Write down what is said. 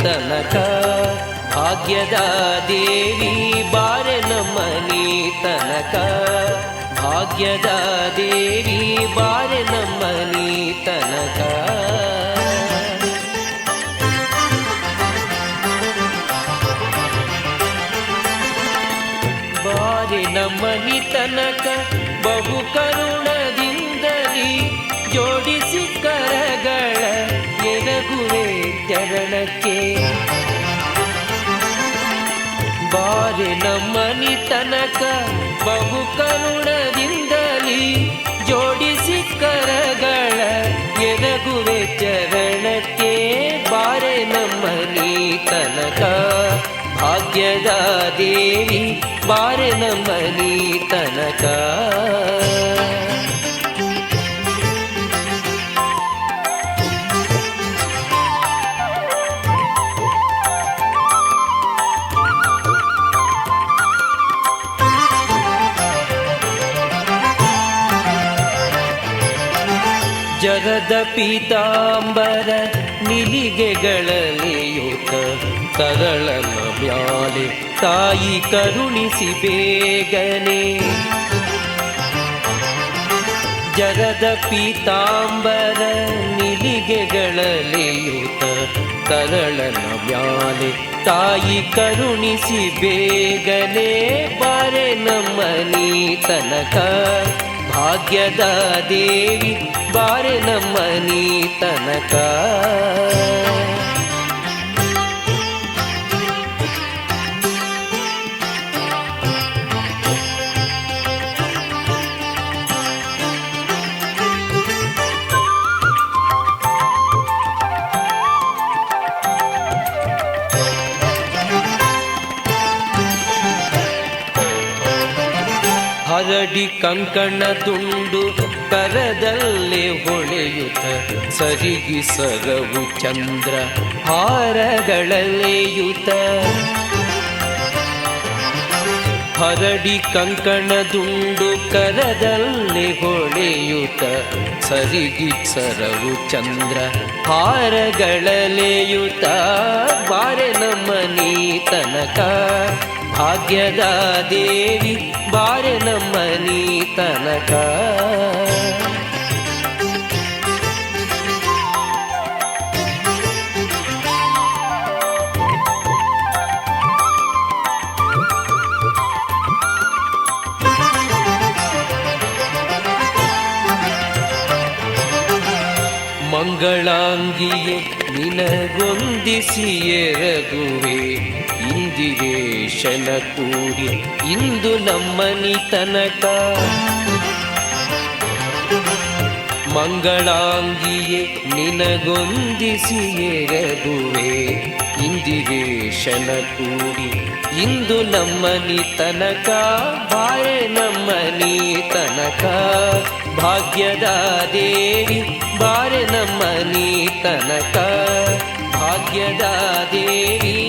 ತನಕ ಭಾಗ್ಯದ ದೇವಿ ಬಾರೆ ನಮ್ಮನಿ ತನಕ ಭಾಗ್ಯದ ದೇವಿ ಬಾರೆ ನಮ್ಮನಿ ತನಕ ಬಾರೆ ನಮ್ಮನಿ ತನಕ ಬಹು ಕರುಣದಿಂದಲಿ ಜೋಡಿಸಿ ಕರಗಳ ಎರಗುವೆ ಚರಣಕ್ಕೆ ಬಾರೆ ನಮ್ಮನಿ ತನಕ ಬಹು ಕರುಣದಿಂದಲಿ ಜೋಡಿಸಿ ಕರಗಳ ಎರಗುವೆ ಚರಣಕ್ಕೆ ಬಾರೆ ನಮ್ಮನಿ ತನಕ ಭಾಗ್ಯದ ದೇವಿ ಬಾರೆ ನಮ್ಮನಿ ತನಕ ಜಗದ ಪೀತಾಂಬರ ನಿಲಿಗೆಗಳಲಿಯುತ ತರಳನ ಮ್ಯಾಲೆ ತಾಯಿ ಕರುಣಿಸಿ ಬೇಗನೆ ಜಗದ ಪೀತಾಂಬರ ನಿಲಿಗೆಗಳಲಿಯುತ ತರಳನ ಮ್ಯಾಲೆ ತಾಯಿ ಕರುಣಿಸಿ ಬೇಗನೆ ಬಾರೆ ನಮ್ಮನಿ ತನಕ ಭಾಗ್ಯದ ದೇವಿ ಬಾರೆ ನಮ್ಮನಿ ತನಕ ಹರಡಿ ಕಂಕಣ ತುಂಡು ಕರದಲ್ಲೇ ಹೊಳೆಯುತ್ತ ಸರಿಗಿ ಸರವು ಚಂದ್ರ ಹಾರಗಳಲೆಯುತ ಹರಡಿ ಕಂಕಣ ದುಂಡು ಕರದಲ್ಲೇ ಹೊಳೆಯುತ್ತ ಸರಿಗಿ ಸರವು ಚಂದ್ರ ಹಾರಗಳಲೆಯುತ ಬಾರೆ ನಮ್ಮನಿ ತನಕ ಭಾಗ್ಯದ ದೇವಿ ಬಾರೆ ನಮ್ಮನಿ ತನಕ ಮಂಗಳಾಂಗಿಯೇ ನಿನಗೊಂದಿಸಿ ಎರಗುವೆ ಇಂದಿರೇಶನ ಕೂಡಿ ಇಂದು ನಮ್ಮನಿ ತನಕ ಮಂಗಳಾಂಗಿಯೇ ನಿನಗೊಂದಿಸಿ ಎರಗುವೆ ಇಂದಿರೇಶನ ಕೂಡಿ ಇಂದು ನಮ್ಮನಿ ತನಕ ಬಾರೆ ನಮ್ಮನಿ ತನಕ ಭಾಗ್ಯದ ದೇವಿ ಬಾರೆ ನಮ್ಮನಿ ತನಕ ಭಾಗ್ಯದ ದೇವಿ